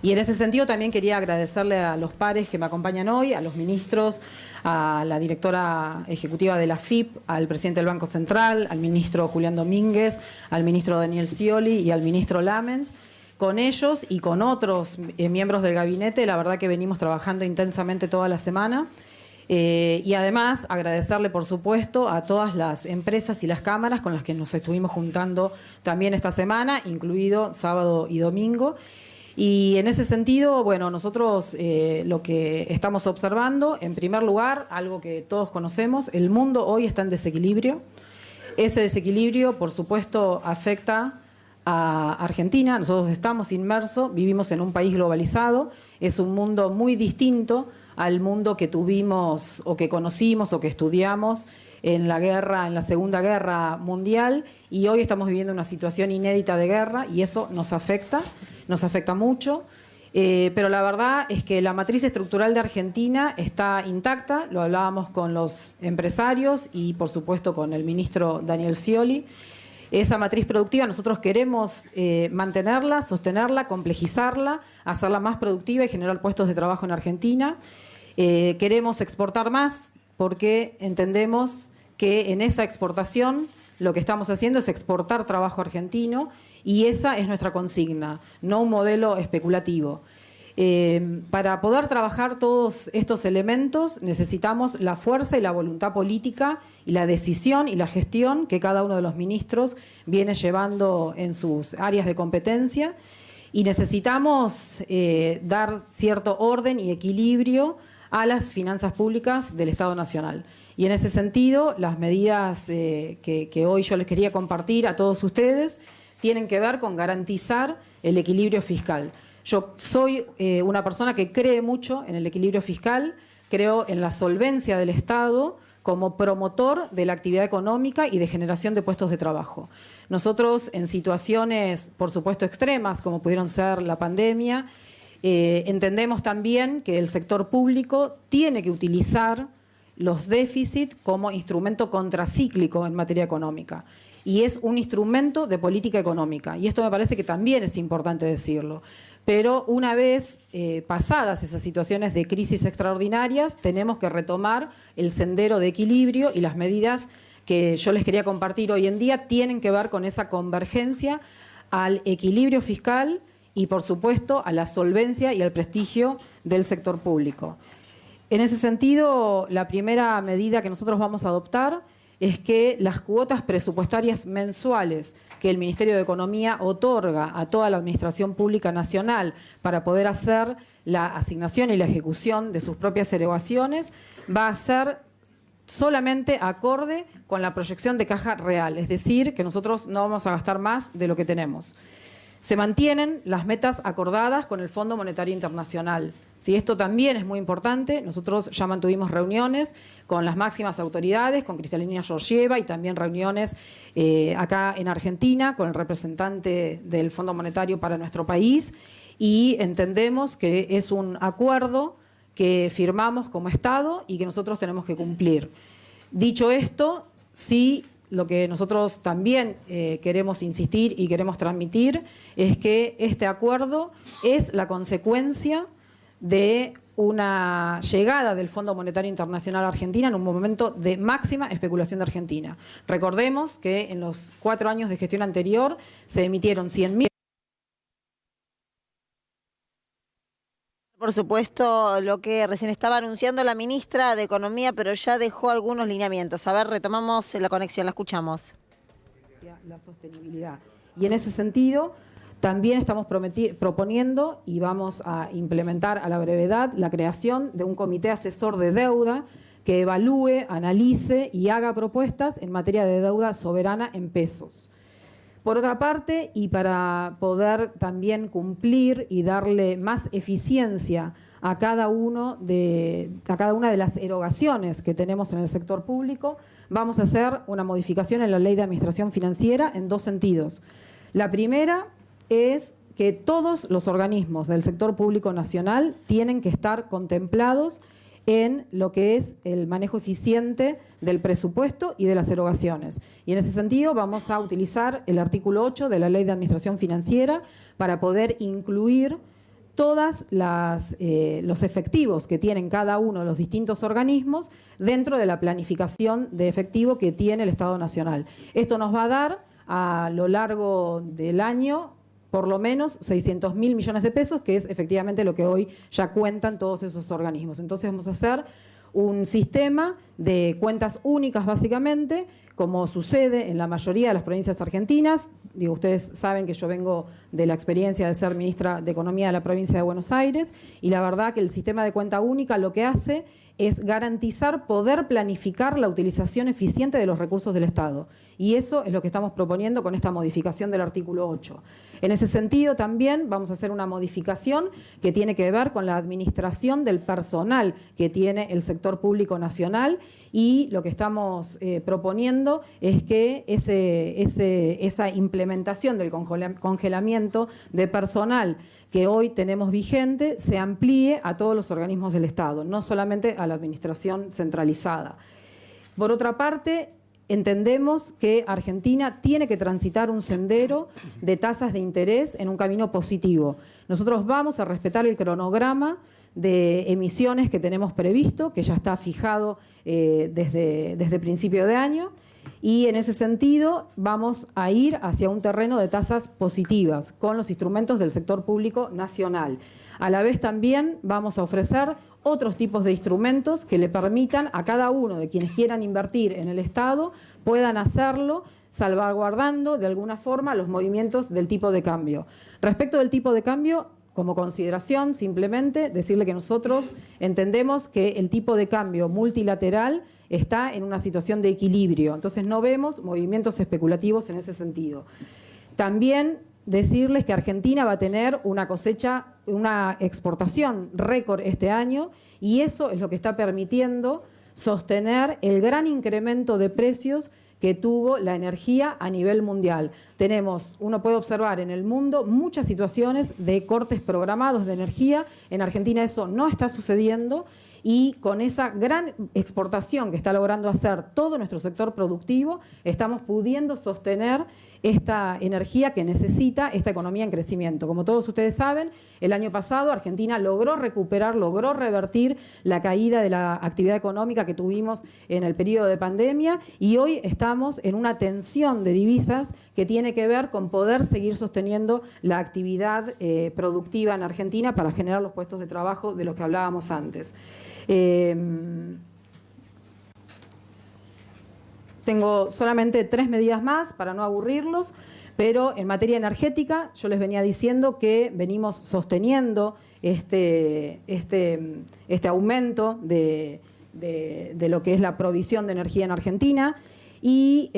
Y en ese sentido también quería agradecerle a los pares que me acompañan hoy, a los ministros, a la directora ejecutiva de la AFIP, al presidente del Banco Central, al ministro Julián Domínguez, al ministro Daniel Scioli y al ministro Lamens. Con ellos y con otros miembros del gabinete, la verdad que venimos trabajando intensamente toda la semana. Y además agradecerle, por supuesto, a todas las empresas y las cámaras con las que nos estuvimos juntando también esta semana, incluido sábado y domingo. Y en ese sentido, bueno, nosotros lo que estamos observando, en primer lugar, algo que todos conocemos, el mundo hoy está en desequilibrio. Ese desequilibrio, por supuesto, afecta a Argentina. Nosotros estamos inmersos, vivimos en un país globalizado, es un mundo muy distinto al mundo que tuvimos o que conocimos o que estudiamos en la guerra, en la Segunda Guerra Mundial, y hoy estamos viviendo una situación inédita de guerra y eso nos afecta mucho. Pero la verdad es que la matriz estructural de Argentina está intacta, lo hablábamos con los empresarios y por supuesto con el ministro Daniel Scioli. Esa matriz productiva nosotros queremos mantenerla, sostenerla, complejizarla, hacerla más productiva y generar puestos de trabajo en Argentina. Queremos exportar más porque entendemos que en esa exportación lo que estamos haciendo es exportar trabajo argentino y esa es nuestra consigna, no un modelo especulativo. Para poder trabajar todos estos elementos necesitamos la fuerza y la voluntad política y la decisión y la gestión que cada uno de los ministros viene llevando en sus áreas de competencia y necesitamos dar cierto orden y equilibrio a las finanzas públicas del Estado Nacional. Y en ese sentido, las medidas que hoy yo les quería compartir a todos ustedes tienen que ver con garantizar el equilibrio fiscal. Yo soy una persona que cree mucho en el equilibrio fiscal, creo en la solvencia del Estado como promotor de la actividad económica y de generación de puestos de trabajo. Nosotros en situaciones, por supuesto, extremas, como pudieron ser la pandemia, entendemos también que el sector público tiene que utilizar los déficits como instrumento contracíclico en materia económica. Y es un instrumento de política económica. Y esto me parece que también es importante decirlo. Pero una vez pasadas esas situaciones de crisis extraordinarias, tenemos que retomar el sendero de equilibrio y las medidas que yo les quería compartir hoy en día tienen que ver con esa convergencia al equilibrio fiscal y, por supuesto, a la solvencia y al prestigio del sector público. En ese sentido, la primera medida que nosotros vamos a adoptar es que las cuotas presupuestarias mensuales que el Ministerio de Economía otorga a toda la Administración Pública Nacional para poder hacer la asignación y la ejecución de sus propias erogaciones va a ser solamente acorde con la proyección de caja real, es decir, que nosotros no vamos a gastar más de lo que tenemos. Se mantienen las metas acordadas con el Fondo Monetario Internacional. Sí, esto también es muy importante. Nosotros ya mantuvimos reuniones con las máximas autoridades, con Cristalina Georgieva y también reuniones acá en Argentina con el representante del Fondo Monetario para nuestro país y entendemos que es un acuerdo que firmamos como Estado y que nosotros tenemos que cumplir. Dicho esto, sí, lo que nosotros también queremos insistir y queremos transmitir es que este acuerdo es la consecuencia de una llegada del Fondo Monetario Internacional a Argentina en un momento de máxima especulación de Argentina. Recordemos que en los 4 años de gestión anterior se emitieron 100.000. Por supuesto, lo que recién estaba anunciando la ministra de Economía, pero ya dejó algunos lineamientos. A ver, retomamos la conexión, la escuchamos. La sostenibilidad. Y en ese sentido, también estamos proponiendo y vamos a implementar a la brevedad la creación de un comité asesor de deuda que evalúe, analice y haga propuestas en materia de deuda soberana en pesos. Por otra parte, y para poder también cumplir y darle más eficiencia a cada una de las erogaciones que tenemos en el sector público, vamos a hacer una modificación en la Ley de Administración Financiera en 2 sentidos. La primera es que todos los organismos del sector público nacional tienen que estar contemplados en lo que es el manejo eficiente del presupuesto y de las erogaciones. Y en ese sentido vamos a utilizar el artículo 8 de la Ley de Administración Financiera para poder incluir todos los efectivos que tienen cada uno de los distintos organismos dentro de la planificación de efectivo que tiene el Estado Nacional. Esto nos va a dar a lo largo del año por lo menos 600.000 millones de pesos, que es efectivamente lo que hoy ya cuentan todos esos organismos. Entonces vamos a hacer un sistema de cuentas únicas básicamente, como sucede en la mayoría de las provincias argentinas. Digo, ustedes saben que yo vengo de la experiencia de ser ministra de Economía de la provincia de Buenos Aires, y la verdad que el sistema de cuenta única lo que hace es garantizar poder planificar la utilización eficiente de los recursos del Estado. Y eso es lo que estamos proponiendo con esta modificación del artículo 8. En ese sentido también vamos a hacer una modificación que tiene que ver con la administración del personal que tiene el sector público nacional, y lo que estamos proponiendo es que esa implementación del congelamiento de personal que hoy tenemos vigente se amplíe a todos los organismos del Estado, no solamente a la administración centralizada. Por otra parte, entendemos que Argentina tiene que transitar un sendero de tasas de interés en un camino positivo. Nosotros vamos a respetar el cronograma de emisiones que tenemos previsto, que ya está fijado desde principio de año, y en ese sentido vamos a ir hacia un terreno de tasas positivas con los instrumentos del sector público nacional. A la vez también vamos a ofrecer otros tipos de instrumentos que le permitan a cada uno de quienes quieran invertir en el Estado puedan hacerlo salvaguardando de alguna forma los movimientos del tipo de cambio. Respecto del tipo de cambio, como consideración, simplemente decirle que nosotros entendemos que el tipo de cambio multilateral está en una situación de equilibrio, entonces no vemos movimientos especulativos en ese sentido. También decirles que Argentina va a tener una cosecha, una exportación récord este año, y eso es lo que está permitiendo sostener el gran incremento de precios que tuvo la energía a nivel mundial. Uno puede observar en el mundo muchas situaciones de cortes programados de energía. En Argentina eso no está sucediendo, y con esa gran exportación que está logrando hacer todo nuestro sector productivo, estamos pudiendo sostener esta energía que necesita esta economía en crecimiento. Como todos ustedes saben, el año pasado Argentina logró recuperar, logró revertir la caída de la actividad económica que tuvimos en el periodo de pandemia, y hoy estamos en una tensión de divisas que tiene que ver con poder seguir sosteniendo la actividad productiva en Argentina para generar los puestos de trabajo de los que hablábamos antes. Tengo solamente 3 medidas más para no aburrirlos, pero en materia energética yo les venía diciendo que venimos sosteniendo este aumento de lo que es la provisión de energía en Argentina, y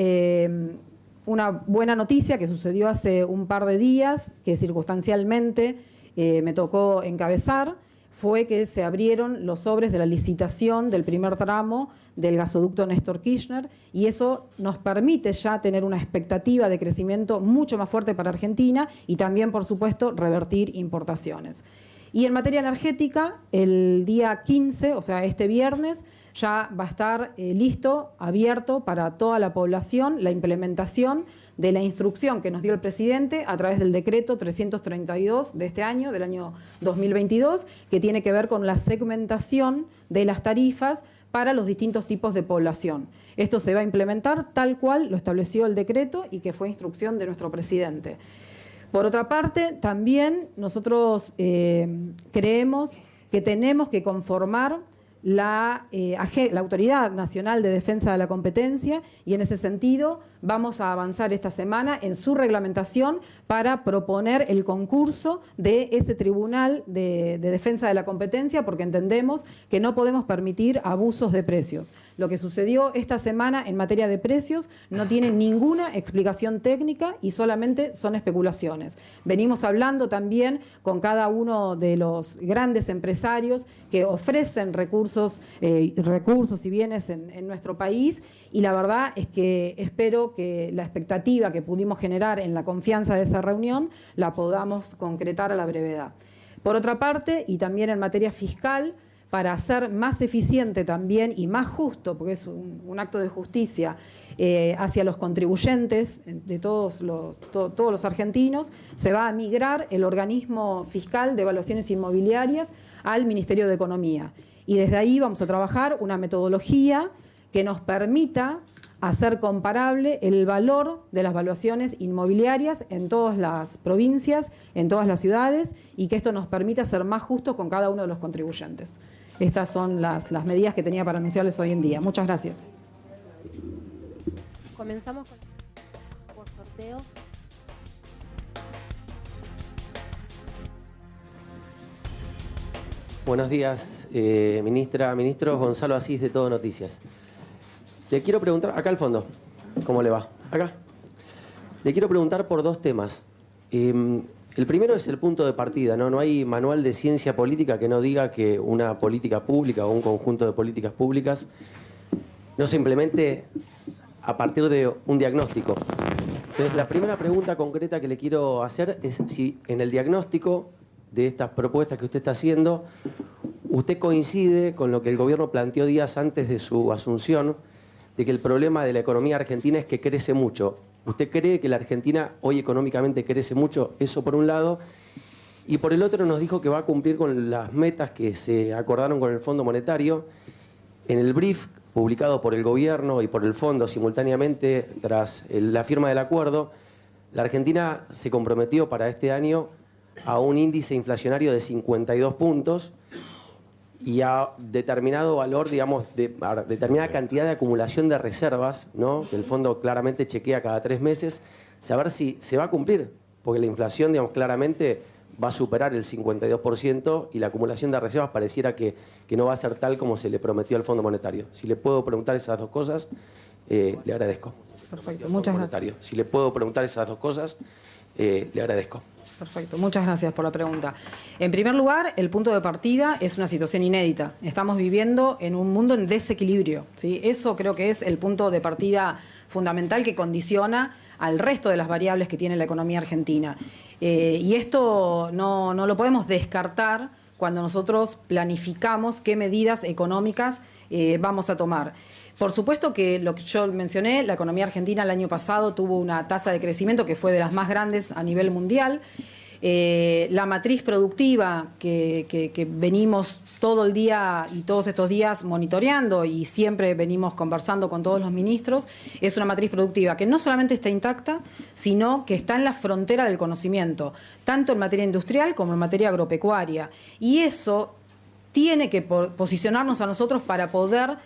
una buena noticia que sucedió hace un par de días, que circunstancialmente me tocó encabezar, fue que se abrieron los sobres de la licitación del primer tramo del gasoducto Néstor Kirchner, y eso nos permite ya tener una expectativa de crecimiento mucho más fuerte para Argentina, y también, por supuesto, revertir importaciones. Y en materia energética, el día 15, o sea, este viernes, ya va a estar listo, abierto para toda la población, la implementación de la instrucción que nos dio el presidente a través del decreto 332 de este año, del año 2022, que tiene que ver con la segmentación de las tarifas para los distintos tipos de población. Esto se va a implementar tal cual lo estableció el decreto y que fue instrucción de nuestro presidente. Por otra parte, también nosotros creemos que tenemos que conformar la Autoridad Nacional de Defensa de la Competencia, y en ese sentido vamos a avanzar esta semana en su reglamentación para proponer el concurso de ese Tribunal de Defensa de la Competencia, porque entendemos que no podemos permitir abusos de precios. Lo que sucedió esta semana en materia de precios no tiene ninguna explicación técnica y solamente son especulaciones. Venimos hablando también con cada uno de los grandes empresarios que ofrecen recursos y bienes en nuestro país, y la verdad es que espero que la expectativa que pudimos generar en la confianza de esa reunión la podamos concretar a la brevedad. Por otra parte, y también en materia fiscal, para hacer más eficiente también y más justo, porque es un acto de justicia hacia los contribuyentes de todos los argentinos, se va a migrar el organismo fiscal de evaluaciones inmobiliarias al Ministerio de Economía. Y desde ahí vamos a trabajar una metodología que nos permita hacer comparable el valor de las valuaciones inmobiliarias en todas las provincias, en todas las ciudades, y que esto nos permita ser más justos con cada uno de los contribuyentes. Estas son las medidas que tenía para anunciarles hoy en día. Muchas gracias. Comenzamos por sorteo. Buenos días, ministra, ministro. Gonzalo Asís, de Todo Noticias. Le quiero preguntar, acá al fondo, ¿cómo le va? Acá. Le quiero preguntar por dos temas. El primero es el punto de partida, ¿no? No hay manual de ciencia política que no diga que una política pública o un conjunto de políticas públicas no se implemente a partir de un diagnóstico. Entonces, la primera pregunta concreta que le quiero hacer es si en el diagnóstico de estas propuestas que usted está haciendo, usted coincide con lo que el gobierno planteó días antes de su asunción, de que el problema de la economía argentina es que crece mucho. ¿Usted cree que la Argentina hoy económicamente crece mucho? Eso por un lado. Y por el otro nos dijo que va a cumplir con las metas que se acordaron con el Fondo Monetario. En el brief publicado por el gobierno y por el Fondo simultáneamente tras la firma del acuerdo, la Argentina se comprometió para este año a un índice inflacionario de 52 puntos y a determinado valor, digamos, a determinada cantidad de acumulación de reservas, ¿no? Que el fondo claramente chequea cada 3 meses, saber si se va a cumplir, porque la inflación, digamos, claramente va a superar el 52% y la acumulación de reservas pareciera que no va a ser tal como se le prometió al Fondo Monetario. Si le puedo preguntar esas dos cosas, le agradezco. Perfecto, muchas gracias. Si le puedo preguntar esas dos cosas, le agradezco. Perfecto, muchas gracias por la pregunta. En primer lugar, el punto de partida es una situación inédita. Estamos viviendo en un mundo en desequilibrio, ¿sí? Eso creo que es el punto de partida fundamental que condiciona al resto de las variables que tiene la economía argentina. Y esto no lo podemos descartar cuando nosotros planificamos qué medidas económicas vamos a tomar. Por supuesto que lo que yo mencioné, la economía argentina el año pasado tuvo una tasa de crecimiento que fue de las más grandes a nivel mundial. La matriz productiva que venimos todo el día y todos estos días monitoreando y siempre venimos conversando con todos los ministros, es una matriz productiva que no solamente está intacta, sino que está en la frontera del conocimiento, tanto en materia industrial como en materia agropecuaria. Y eso tiene que posicionarnos a nosotros para poder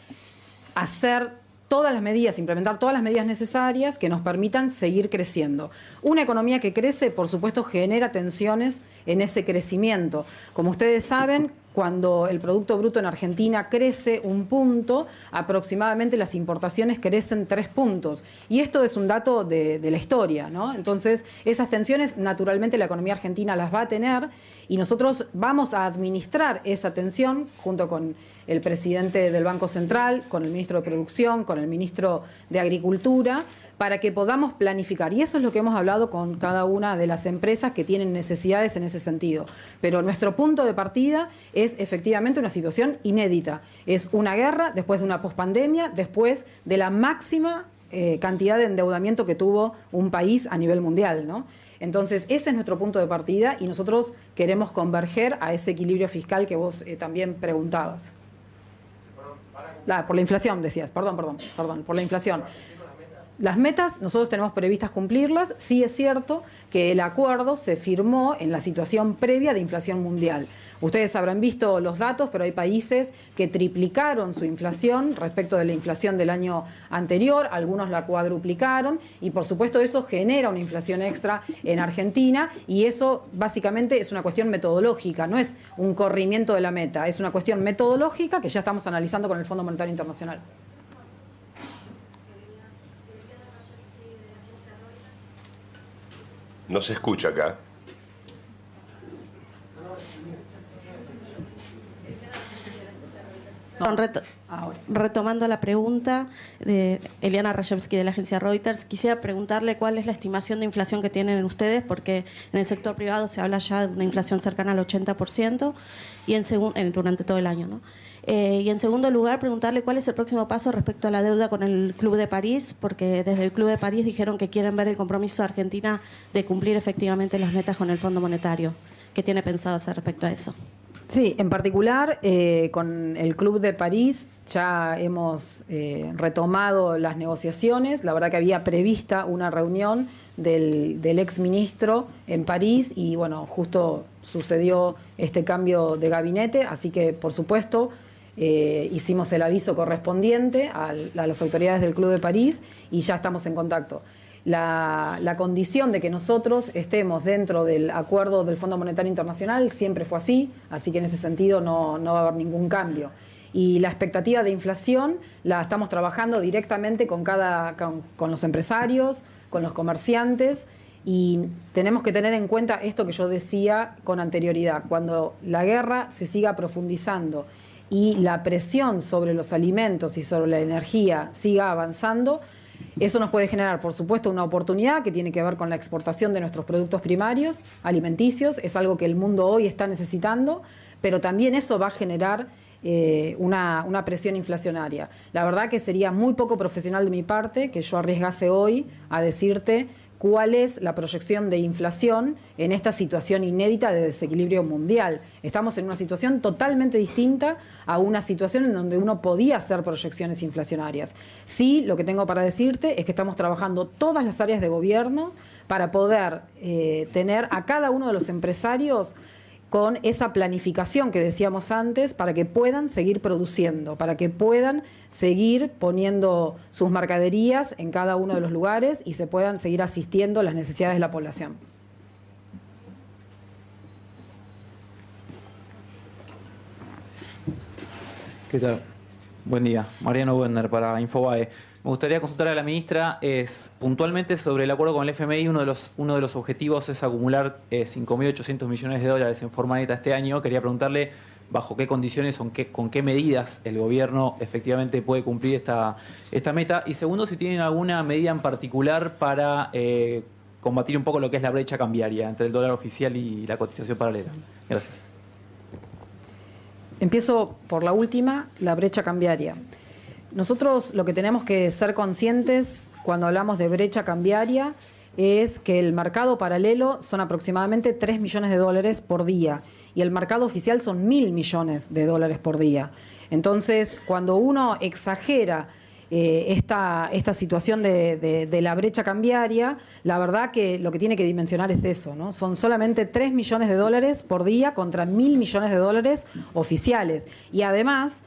hacer todas las medidas, implementar todas las medidas necesarias que nos permitan seguir creciendo. Una economía que crece, por supuesto, genera tensiones en ese crecimiento. Como ustedes saben, cuando el Producto Bruto en Argentina crece 1 punto, aproximadamente las importaciones crecen 3 puntos. Y esto es un dato de la historia, ¿no? Entonces, esas tensiones, naturalmente, la economía argentina las va a tener y nosotros vamos a administrar esa tensión junto con el presidente del Banco Central, con el ministro de Producción, con el ministro de Agricultura, para que podamos planificar. Y eso es lo que hemos hablado con cada una de las empresas que tienen necesidades en ese sentido. Pero nuestro punto de partida es efectivamente una situación inédita. Es una guerra después de una pospandemia, después de la máxima cantidad de endeudamiento que tuvo un país a nivel mundial, ¿no? Entonces, ese es nuestro punto de partida y nosotros queremos converger a ese equilibrio fiscal que vos también preguntabas. Por la inflación, decías. Perdón, por la inflación. Las metas, nosotros tenemos previstas cumplirlas. Sí es cierto que el acuerdo se firmó en la situación previa de inflación mundial. Ustedes habrán visto los datos, pero hay países que triplicaron su inflación respecto de la inflación del año anterior, algunos la cuadruplicaron y por supuesto eso genera una inflación extra en Argentina y eso básicamente es una cuestión metodológica, no es un corrimiento de la meta, es una cuestión metodológica que ya estamos analizando con el Fondo Monetario Internacional. No se escucha acá. Retomando la pregunta de Eliana Rajewski de la agencia Reuters, quisiera preguntarle cuál es la estimación de inflación que tienen ustedes, porque en el sector privado se habla ya de una inflación cercana al 80% y durante todo el año, ¿no? Y en segundo lugar, preguntarle cuál es el próximo paso respecto a la deuda con el Club de París, porque desde el Club de París dijeron que quieren ver el compromiso de Argentina de cumplir efectivamente las metas con el Fondo Monetario. ¿Qué tiene pensado hacer respecto a eso? Sí, en particular con el Club de París ya hemos retomado las negociaciones. La verdad que había prevista una reunión del exministro en París y bueno, justo sucedió este cambio de gabinete, así que por supuesto hicimos el aviso correspondiente a las autoridades del Club de París y ya estamos en contacto. La condición de que nosotros estemos dentro del acuerdo del Fondo Monetario Internacional siempre fue así que en ese sentido no va a haber ningún cambio. Y la expectativa de inflación la estamos trabajando directamente con los empresarios, con los comerciantes, y tenemos que tener en cuenta esto que yo decía con anterioridad. Cuando la guerra se siga profundizando y la presión sobre los alimentos y sobre la energía siga avanzando, eso nos puede generar, por supuesto, una oportunidad que tiene que ver con la exportación de nuestros productos primarios, alimenticios, es algo que el mundo hoy está necesitando, pero también eso va a generar una presión inflacionaria. La verdad que sería muy poco profesional de mi parte que yo arriesgase hoy a decirte cuál es la proyección de inflación en esta situación inédita de desequilibrio mundial. Estamos en una situación totalmente distinta a una situación en donde uno podía hacer proyecciones inflacionarias. Sí, lo que tengo para decirte es que estamos trabajando todas las áreas de gobierno para poder tener a cada uno de los empresarios con esa planificación que decíamos antes, para que puedan seguir produciendo, para que puedan seguir poniendo sus mercaderías en cada uno de los lugares y se puedan seguir asistiendo a las necesidades de la población. ¿Qué tal? Buen día. Mariano Wender para Infobae. Me gustaría consultar a la ministra puntualmente sobre el acuerdo con el FMI. Uno de los objetivos es acumular 5.800 millones de dólares en forma neta este año. Quería preguntarle bajo qué condiciones, con qué medidas el gobierno efectivamente puede cumplir esta meta. Y segundo, si tienen alguna medida en particular para combatir un poco lo que es la brecha cambiaria entre el dólar oficial y la cotización paralela. Gracias. Empiezo por la última, la brecha cambiaria. Nosotros lo que tenemos que ser conscientes cuando hablamos de brecha cambiaria es que el mercado paralelo son aproximadamente 3 millones de dólares por día y el mercado oficial son 1.000 millones de dólares por día. Entonces, cuando uno exagera esta situación de la brecha cambiaria, la verdad que lo que tiene que dimensionar es eso, ¿no? Son solamente 3 millones de dólares por día contra 1.000 millones de dólares oficiales. Y además,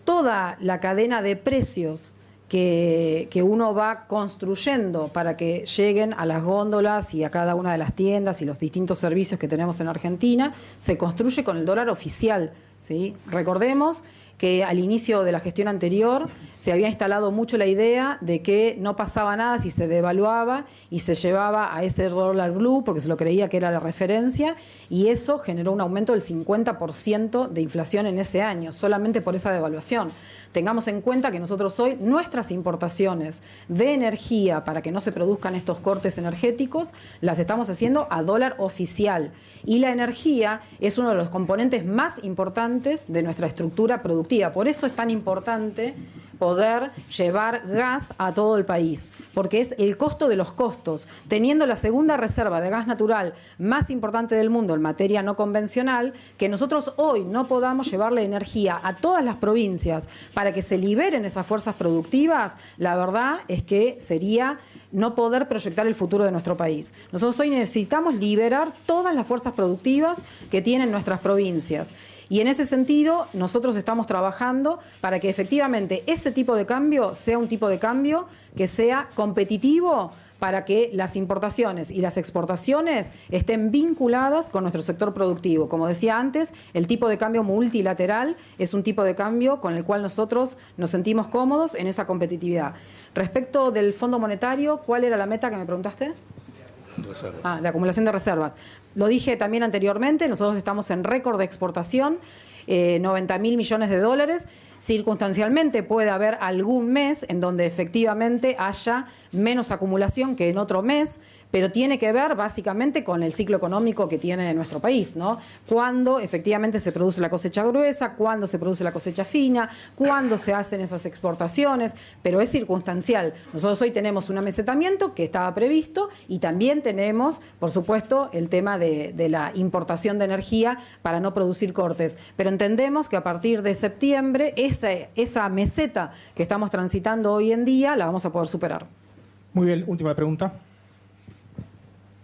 toda la cadena de precios que uno va construyendo para que lleguen a las góndolas y a cada una de las tiendas y los distintos servicios que tenemos en Argentina, se construye con el dólar oficial, ¿sí? Recordemos que al inicio de la gestión anterior se había instalado mucho la idea de que no pasaba nada si se devaluaba y se llevaba a ese dólar blue porque se lo creía que era la referencia, y eso generó un aumento del 50% de inflación en ese año, solamente por esa devaluación. Tengamos en cuenta que nosotros hoy nuestras importaciones de energía para que no se produzcan estos cortes energéticos las estamos haciendo a dólar oficial, y la energía es uno de los componentes más importantes de nuestra estructura productiva. Por eso es tan importante poder llevar gas a todo el país, porque es el costo de los costos. Teniendo la segunda reserva de gas natural más importante del mundo en materia no convencional, que nosotros hoy no podamos llevarle energía a todas las provincias para que se liberen esas fuerzas productivas, la verdad es que sería no poder proyectar el futuro de nuestro país. Nosotros hoy necesitamos liberar todas las fuerzas productivas que tienen nuestras provincias. Y en ese sentido, nosotros estamos trabajando para que efectivamente ese tipo de cambio sea un tipo de cambio que sea competitivo, para que las importaciones y las exportaciones estén vinculadas con nuestro sector productivo. Como decía antes, el tipo de cambio multilateral es un tipo de cambio con el cual nosotros nos sentimos cómodos en esa competitividad. Respecto del Fondo Monetario, ¿cuál era la meta que me preguntaste? Reservas. De acumulación de reservas. Lo dije también anteriormente, nosotros estamos en récord de exportación, 90.000 millones de dólares. Circunstancialmente puede haber algún mes en donde efectivamente haya menos acumulación que en otro mes, pero tiene que ver básicamente con el ciclo económico que tiene nuestro país, ¿no? Cuándo efectivamente se produce la cosecha gruesa, cuándo se produce la cosecha fina, cuándo se hacen esas exportaciones, pero es circunstancial. Nosotros hoy tenemos un amesetamiento que estaba previsto y también tenemos, por supuesto, el tema de la importación de energía para no producir cortes. Pero entendemos que a partir de septiembre esa meseta que estamos transitando hoy en día la vamos a poder superar. Muy bien, última pregunta.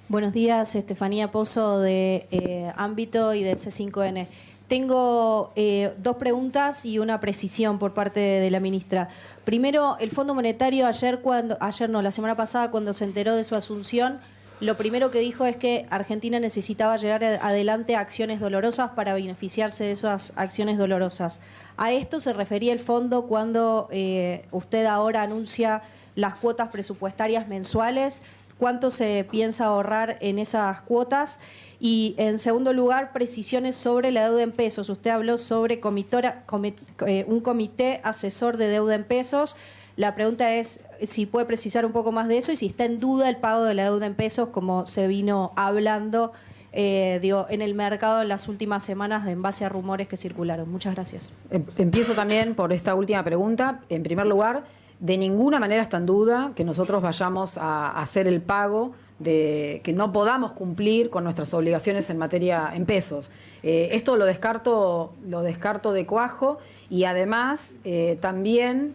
Buenos días, Estefanía Pozo de Ámbito y de C5N. Tengo dos preguntas y una precisión por parte de la ministra. Primero, el Fondo Monetario la semana pasada cuando se enteró de su asunción, lo primero que dijo es que Argentina necesitaba llevar adelante acciones dolorosas para beneficiarse de esas acciones dolorosas. ¿A esto se refería el fondo cuando usted ahora anuncia las cuotas presupuestarias mensuales? ¿Cuánto se piensa ahorrar en esas cuotas? Y en segundo lugar, precisiones sobre la deuda en pesos. Usted habló sobre un comité asesor de deuda en pesos. La pregunta es si puede precisar un poco más de eso y si está en duda el pago de la deuda en pesos, como se vino hablando en el mercado en las últimas semanas en base a rumores que circularon. Muchas gracias. Empiezo también por esta última pregunta. En primer lugar, de ninguna manera está en duda que nosotros vayamos a hacer el pago de que no podamos cumplir con nuestras obligaciones en materia en pesos. Esto lo descarto de cuajo y además también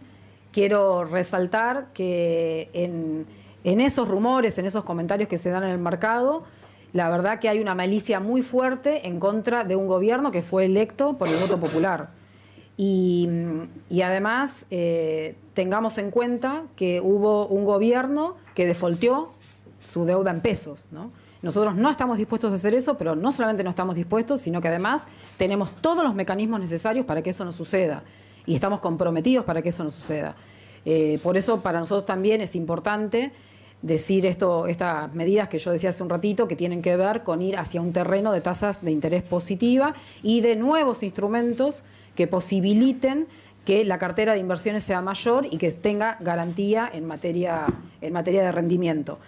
quiero resaltar que en esos rumores, en esos comentarios que se dan en el mercado, la verdad que hay una malicia muy fuerte en contra de un gobierno que fue electo por el voto popular. Y además tengamos en cuenta que hubo un gobierno que defaulteó su deuda en pesos, ¿no? Nosotros no estamos dispuestos a hacer eso, pero no solamente no estamos dispuestos, sino que además tenemos todos los mecanismos necesarios para que eso no suceda y estamos comprometidos para que eso no suceda. Por eso para nosotros también es importante decir estas medidas que yo decía hace un ratito, que tienen que ver con ir hacia un terreno de tasas de interés positiva y de nuevos instrumentos que posibiliten que la cartera de inversiones sea mayor y que tenga garantía en materia de rendimiento.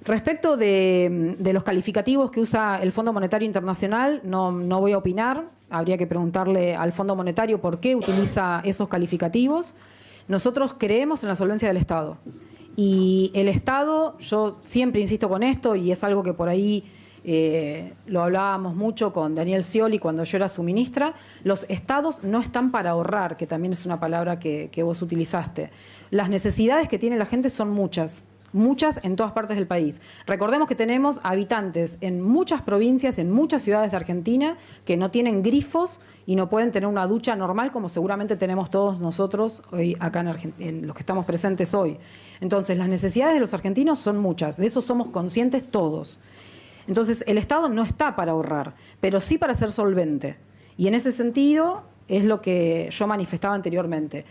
Respecto de los calificativos que usa el Fondo Monetario Internacional, no voy a opinar, habría que preguntarle al Fondo Monetario por qué utiliza esos calificativos. Nosotros creemos en la solvencia del Estado y el Estado, yo siempre insisto con esto y es algo que por ahí lo hablábamos mucho con Daniel Scioli cuando yo era su ministra, los estados no están para ahorrar, que también es una palabra que vos utilizaste. Las necesidades que tiene la gente son muchas en todas partes del país. Recordemos que tenemos habitantes en muchas provincias, en muchas ciudades de Argentina, que no tienen grifos y no pueden tener una ducha normal como seguramente tenemos todos nosotros hoy acá en los que estamos presentes hoy. Entonces, las necesidades de los argentinos son muchas, de eso somos conscientes todos. Entonces, el Estado no está para ahorrar, pero sí para ser solvente. Y en ese sentido es lo que yo manifestaba anteriormente.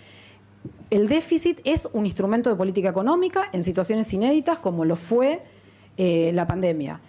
El déficit es un instrumento de política económica en situaciones inéditas como lo fue la pandemia.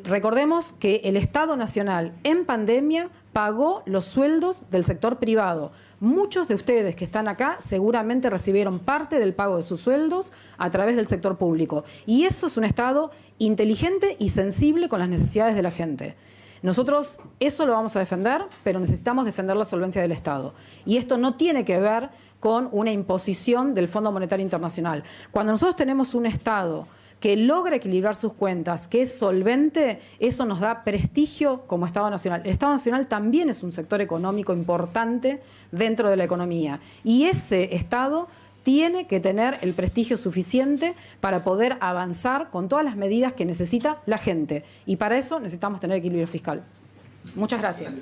Recordemos que el Estado Nacional en pandemia pagó los sueldos del sector privado. Muchos de ustedes que están acá seguramente recibieron parte del pago de sus sueldos a través del sector público. Y eso es un Estado inteligente y sensible con las necesidades de la gente. Nosotros eso lo vamos a defender, pero necesitamos defender la solvencia del Estado. Y esto no tiene que ver con una imposición del Fondo Monetario Internacional. Cuando nosotros tenemos un Estado que logra equilibrar sus cuentas, que es solvente, eso nos da prestigio como Estado Nacional. El Estado Nacional también es un sector económico importante dentro de la economía. Y ese Estado tiene que tener el prestigio suficiente para poder avanzar con todas las medidas que necesita la gente. Y para eso necesitamos tener equilibrio fiscal. Muchas gracias.